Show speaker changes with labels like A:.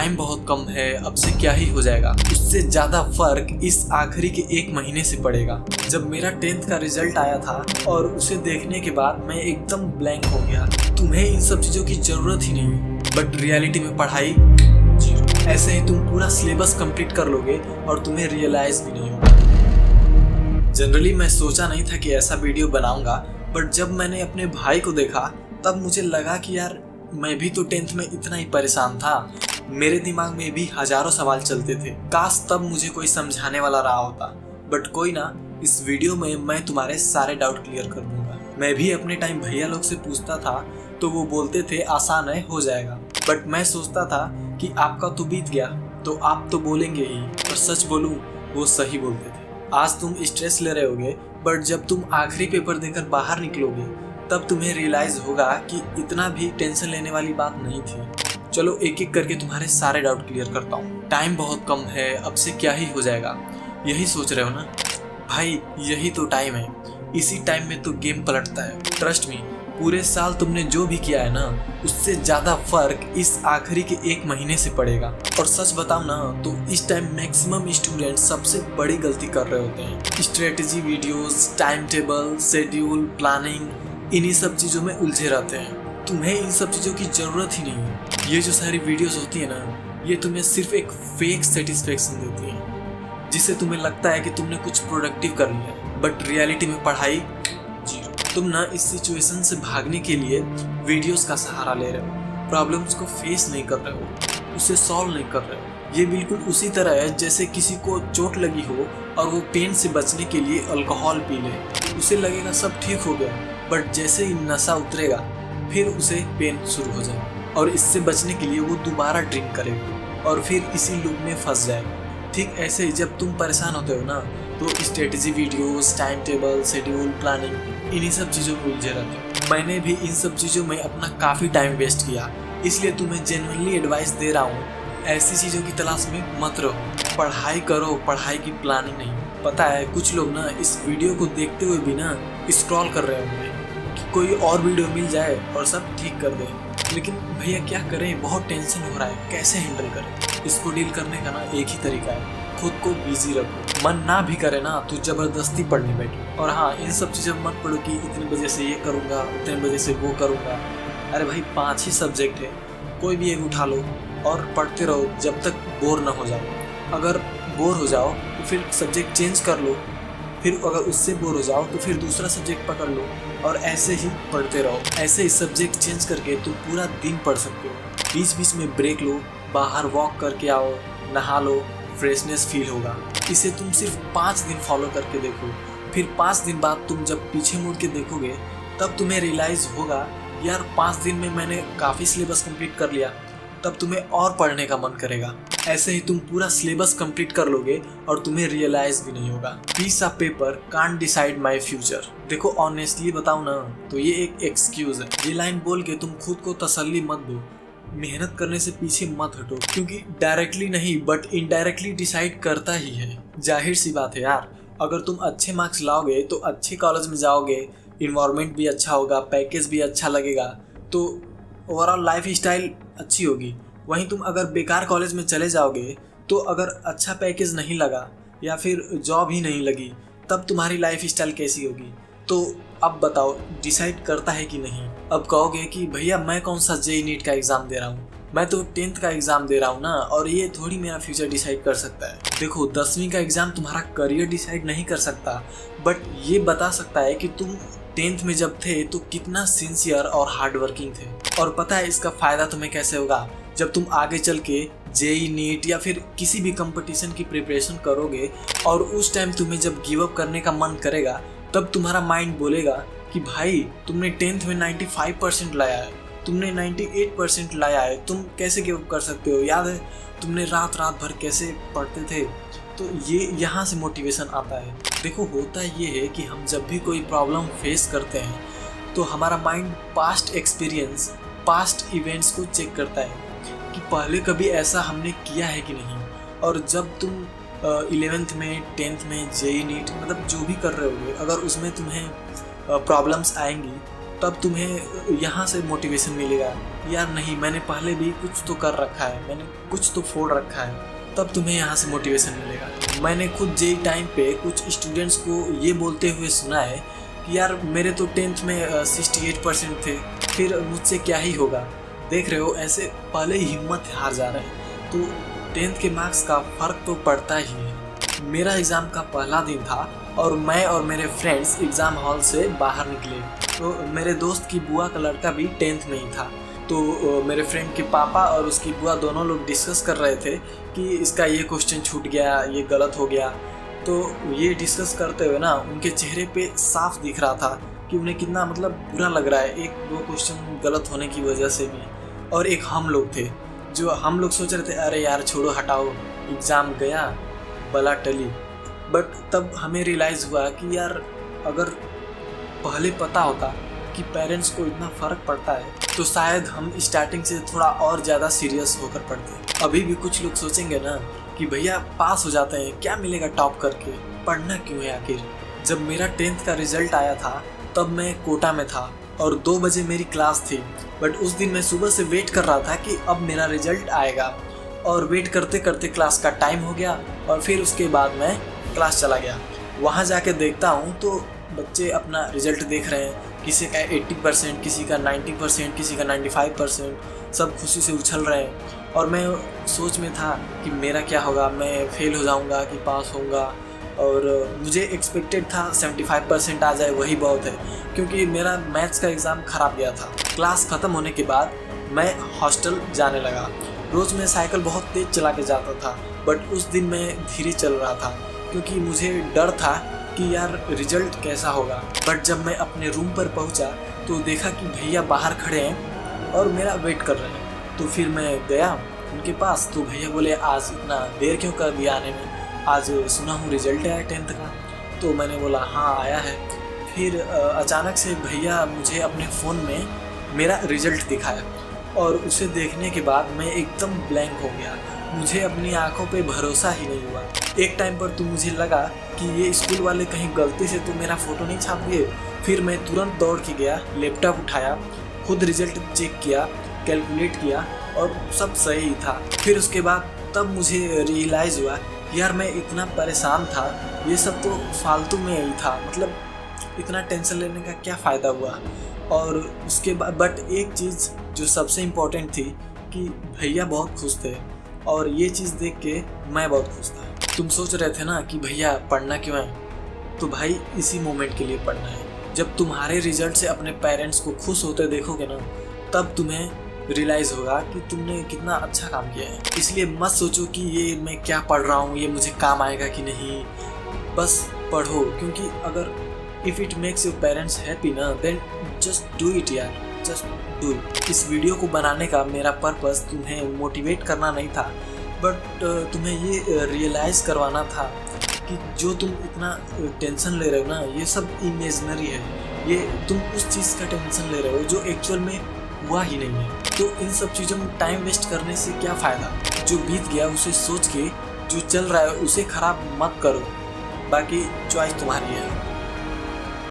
A: Time बहुत कम है, अब से क्या ही हो जाएगा। उससे ज्यादा फर्क इस आखिरी के 1 महीने से पड़ेगा। जब मेरा 10th का रिजल्ट आया था और उसे देखने के बाद मैं एकदम ब्लैंक हो गया। तुम्हें इन सब चीजों की जरूरत ही नहीं, बट रियलिटी में पढ़ाई जीरो। ऐसे ही तुम पूरा सिलेबस कंप्लीट कर लोगे और तुम्हें रियलाइज भी नहीं होगा। जनरली मैं सोचा नहीं था कि ऐसा वीडियो बनाऊंगा, बट जब मैंने अपने भाई को देखा तब मुझे लगा कि यार मैं भी तो 10th में इतना ही परेशान था। मेरे दिमाग में भी हजारों सवाल चलते थे। काश तब मुझे कोई समझाने वाला रहा होता, बट कोई ना, इस वीडियो में मैं तुम्हारे सारे डाउट क्लियर कर दूंगा। मैं भी अपने टाइम भैया लोग से पूछता था तो वो बोलते थे आसान है, हो जाएगा, बट मैं सोचता था कि आपका तो बीत गया तो आप तो बोलेंगे ही, और सच बोलूं वो सही बोलते थे। आज तुम स्ट्रेस ले रहे होगे, बट जब तुम आखिरी पेपर देकर बाहर निकलोगे तब तुम्हें रियलाइज होगा कि इतना भी टेंशन लेने वाली बात नहीं थी। चलो एक एक करके तुम्हारे सारे डाउट क्लियर करता हूँ। टाइम बहुत कम है, अब से क्या ही हो जाएगा, यही सोच रहे हो ना भाई? यही तो टाइम है, इसी टाइम में तो गेम पलटता है। ट्रस्ट मी, पूरे साल तुमने जो भी किया है ना, उससे ज्यादा फर्क इस आखिरी के 1 महीने से पड़ेगा। और सच बताऊं ना तो इस टाइम मैक्सिमम स्टूडेंट सबसे बड़ी गलती कर रहे होते हैं। Strategy videos, time table, schedule, planning, इन्हीं सब चीजों में उलझे रहते हैं। तुम्हें इन सब चीजों की जरूरत ही नहीं है। ये जो सारी वीडियोस होती है ना, ये तुम्हें सिर्फ एक फेक सेटिस्फेक्शन देती है, जिससे तुम्हें लगता है कि तुमने कुछ प्रोडक्टिव कर लिया, बट रियलिटी में पढ़ाई जीरो। तुम ना इस सिचुएशन से भागने के लिए वीडियोस का सहारा ले रहे हो, प्रॉब्लम्स को फेस नहीं कर रहे हो, उसे सॉल्व नहीं कर रहे हो। ये बिल्कुल उसी तरह है जैसे किसी को चोट लगी हो और वो पेन से बचने के लिए अल्कोहल पी ले। उसे लगेगा सब ठीक हो गया, बट जैसे ही नशा उतरेगा फिर उसे पेन शुरू हो जाएगा, और इससे बचने के लिए वो दोबारा ड्रिंक करेगा और फिर इसी लूप में फंस जाएगा। ठीक ऐसे ही जब तुम परेशान होते हो ना, तो strategy videos, time table, schedule, planning, इन्हीं सब चीज़ों में उलझे रहते हो। मैंने भी इन सब चीज़ों में अपना काफ़ी टाइम वेस्ट किया, इसलिए तुम्हें जेन्युइनली एडवाइस दे रहा हूँ, ऐसी चीज़ों की तलाश में मत रहो। पढ़ाई करो, पढ़ाई की प्लानिंग नहीं। पता है कुछ लोग ना इस वीडियो को देखते हुए भी ना स्क्रॉल कर रहे होंगे कि कोई और वीडियो मिल जाए और सब ठीक कर दे, लेकिन भैया क्या करें, बहुत टेंशन हो रहा है, कैसे हैंडल करें? इसको डील करने का ना एक ही तरीका है, खुद को बिजी रखो। मन ना भी करे ना तो जबरदस्ती पढ़ने बैठो। और हाँ, इन सब चीज़ों मत पढ़ो कि इतने बजे से ये करूँगा, उतने बजे से वो करूँगा। अरे भाई 5 ही सब्जेक्ट है, कोई भी एक उठा लो और पढ़ते रहो जब तक बोर ना हो जाओ। अगर बोर हो जाओ तो फिर सब्जेक्ट चेंज कर लो, फिर अगर उससे बोर हो जाओ तो फिर दूसरा सब्जेक्ट पकड़ लो, और ऐसे ही पढ़ते रहो। ऐसे ही सब्जेक्ट चेंज करके तुम पूरा दिन पढ़ सकते हो। बीच बीच में ब्रेक लो, बाहर वॉक करके आओ, नहा लो, फ्रेशनेस फील होगा। इसे तुम सिर्फ 5 दिन फॉलो करके देखो, फिर 5 दिन बाद तुम जब पीछे मुड़ के देखोगे तब तुम्हें रियलाइज होगा यार 5 दिन में मैंने काफ़ी सिलेबस कंप्लीट कर लिया। तब तुम्हें और पढ़ने का मन करेगा। ऐसे ही तुम पूरा सिलेबस कंप्लीट कर लोगे और तुम्हें रियलाइज भी नहीं होगा। Piece of paper can't decide my future. देखो ऑनेस्टली बताऊं ना तो ये एक एक्सक्यूज है। ये लाइन बोल के तुम खुद को तसल्ली मत दो, मेहनत करने से पीछे मत हटो, क्योंकि डायरेक्टली नहीं बट इनडायरेक्टली डिसाइड करता ही है। जाहिर सी बात है यार, अगर तुम अच्छे मार्क्स लाओगे तो अच्छे कॉलेज में जाओगे, इन्वायरमेंट भी अच्छा होगा, पैकेज भी अच्छा लगेगा, तो ओवरऑल लाइफ स्टाइल अच्छी होगी। वहीं तुम अगर बेकार कॉलेज में चले जाओगे तो अगर अच्छा पैकेज नहीं लगा या फिर जॉब ही नहीं लगी, तब तुम्हारी लाइफ स्टाइल कैसी होगी? तो अब बताओ, डिसाइड करता है कि नहीं? अब कहोगे कि भैया मैं कौन सा जेईई नीट का एग्ज़ाम दे रहा हूँ, मैं तो 10th का एग्ज़ाम दे रहा हूँ ना, और ये थोड़ी मेरा फ्यूचर डिसाइड कर सकता है। देखो 10वीं का एग्ज़ाम तुम्हारा करियर डिसाइड नहीं कर सकता, बट ये बता सकता है कि तुम 10th में जब थे तो कितना सिंसियर और हार्ड वर्किंग थे। और पता है इसका फ़ायदा तुम्हें कैसे होगा? जब तुम आगे चल के जेईई नीट या फिर किसी भी कंपटीशन की प्रिपरेशन करोगे और उस टाइम तुम्हें जब गिव अप करने का मन करेगा, तब तुम्हारा माइंड बोलेगा कि भाई तुमने 10th में 95% लाया है, तुमने 98% लाया है, तुम कैसे गिव अप कर सकते हो? याद है तुमने रात रात भर कैसे पढ़ते थे? तो ये यहाँ से मोटिवेशन आता है। देखो होता ये है कि हम जब भी कोई प्रॉब्लम फेस करते हैं तो हमारा mind past experience, past events को चेक करता है कि पहले कभी ऐसा हमने किया है कि नहीं। और जब तुम 11th में, 10th में जेईई नीट मतलब जो भी कर रहे होगे, अगर उसमें तुम्हें प्रॉब्लम्स आएंगी तब तुम्हें यहाँ से मोटिवेशन मिलेगा यार नहीं मैंने पहले भी कुछ तो कर रखा है, मैंने कुछ तो फोड़ रखा है, तब तुम्हें यहाँ से मोटिवेशन मिलेगा। मैंने खुद जेई टाइम पे कुछ स्टूडेंट्स को ये बोलते हुए सुना है कि यार मेरे तो 10th में 68% थे, फिर मुझसे क्या ही होगा। देख रहे हो ऐसे पहले ही हिम्मत हार जा रहे हैं। तो 10th के मार्क्स का फ़र्क तो पड़ता ही है। मेरा एग्ज़ाम का पहला दिन था और मैं और मेरे फ्रेंड्स एग्ज़ाम हॉल से बाहर निकले तो मेरे दोस्त की बुआ का लड़का भी 10th में ही था। तो मेरे फ्रेंड के पापा और उसकी बुआ दोनों लोग डिस्कस कर रहे थे कि इसका ये क्वेश्चन छूट गया, ये गलत हो गया। तो ये डिस्कस करते हुए ना उनके चेहरे पे साफ दिख रहा था कि उन्हें कितना मतलब बुरा लग रहा है, एक दो क्वेश्चन गलत होने की वजह से भी। और एक हम लोग थे जो हम लोग सोच रहे थे अरे यार छोड़ो हटाओ, एग्ज़ाम गया बला टली। बट तब हमें रियलाइज़ हुआ कि यार अगर पहले पता होता कि पेरेंट्स को इतना फ़र्क पड़ता है तो शायद हम स्टार्टिंग से थोड़ा और ज़्यादा सीरियस होकर पढ़ते। अभी भी कुछ लोग सोचेंगे ना कि भैया पास हो जाते हैं, क्या मिलेगा टॉप करके, पढ़ना क्यों है आखिर। जब मेरा 10th का रिज़ल्ट आया था तब मैं कोटा में था और 2 बजे मेरी क्लास थी। बट उस दिन मैं सुबह से वेट कर रहा था कि अब मेरा रिज़ल्ट आएगा और वेट करते करते क्लास का टाइम हो गया और फिर उसके बाद मैं क्लास चला गया। वहाँ जाके देखता हूँ तो बच्चे अपना रिज़ल्ट देख रहे हैं, किसी का 80%, किसी का 90%, किसी का 95%, सब खुशी से उछल रहे हैं। और मैं सोच में था कि मेरा क्या होगा, मैं फेल हो जाऊँगा कि पास होऊंगा। और मुझे एक्सपेक्टेड था 75% आ जाए वही बहुत है, क्योंकि मेरा मैथ्स का एग्ज़ाम ख़राब गया था। क्लास ख़त्म होने के बाद मैं हॉस्टल जाने लगा। रोज़ मैं साइकिल बहुत तेज़ चला के जाता था बट उस दिन मैं धीरे चल रहा था क्योंकि मुझे डर था कि यार रिज़ल्ट कैसा होगा। बट जब मैं अपने रूम पर पहुंचा तो देखा कि भैया बाहर खड़े हैं और मेरा वेट कर रहे हैं। तो फिर मैं गया उनके पास तो भैया बोले आज इतना देर क्यों कर दिया आने में, आज सुना हूँ रिज़ल्ट आया 10th का। तो मैंने बोला हाँ आया है। फिर अचानक से भैया मुझे अपने फ़ोन में मेरा रिज़ल्ट दिखाया और उसे देखने के बाद मैं एकदम ब्लैंक हो गया। मुझे अपनी आंखों पे भरोसा ही नहीं हुआ। एक टाइम पर तो मुझे लगा कि ये स्कूल वाले कहीं गलती से तो मेरा फ़ोटो नहीं छाप दिए। फिर मैं तुरंत दौड़ के गया, लैपटॉप उठाया, खुद रिज़ल्ट चेक किया, कैलकुलेट किया और सब सही था। फिर उसके बाद तब मुझे रियलाइज़ हुआ यार मैं इतना परेशान था, ये सब तो फालतू में ही था, मतलब इतना टेंशन लेने का क्या फ़ायदा हुआ। और उसके बाद बट एक चीज़ जो सबसे इम्पोर्टेंट थी कि भैया बहुत खुश थे और ये चीज़ देख के मैं बहुत खुश था। तुम सोच रहे थे ना कि भैया पढ़ना क्यों है, तो भाई इसी मोमेंट के लिए पढ़ना है। जब तुम्हारे रिजल्ट से अपने पेरेंट्स को खुश होते देखोगे ना तब तुम्हें रियलाइज़ होगा कि तुमने कितना अच्छा काम किया है। इसलिए मत सोचो कि ये मैं क्या पढ़ रहा हूँ, ये मुझे काम आएगा कि नहीं, बस पढ़ो। क्योंकि अगर if it makes your parents happy ना देन जस्ट डू इट यार, जस्ट डू इट। इस वीडियो को बनाने का मेरा पर्पस तुम्हें मोटिवेट करना नहीं था बट तुम्हें ये रियलाइज़ करवाना था कि जो तुम इतना टेंशन ले रहे हो ना ये सब इमेजिनरी है। ये तुम उस चीज़ का टेंशन ले रहे हो जो एक्चुअल में हुआ ही नहीं है। तो इन सब चीज़ों में टाइम वेस्ट करने से क्या फ़ायदा। जो बीत गया उसे सोच के जो चल रहा है उसे ख़राब मत करो, बाकी चॉइस तुम्हारी है।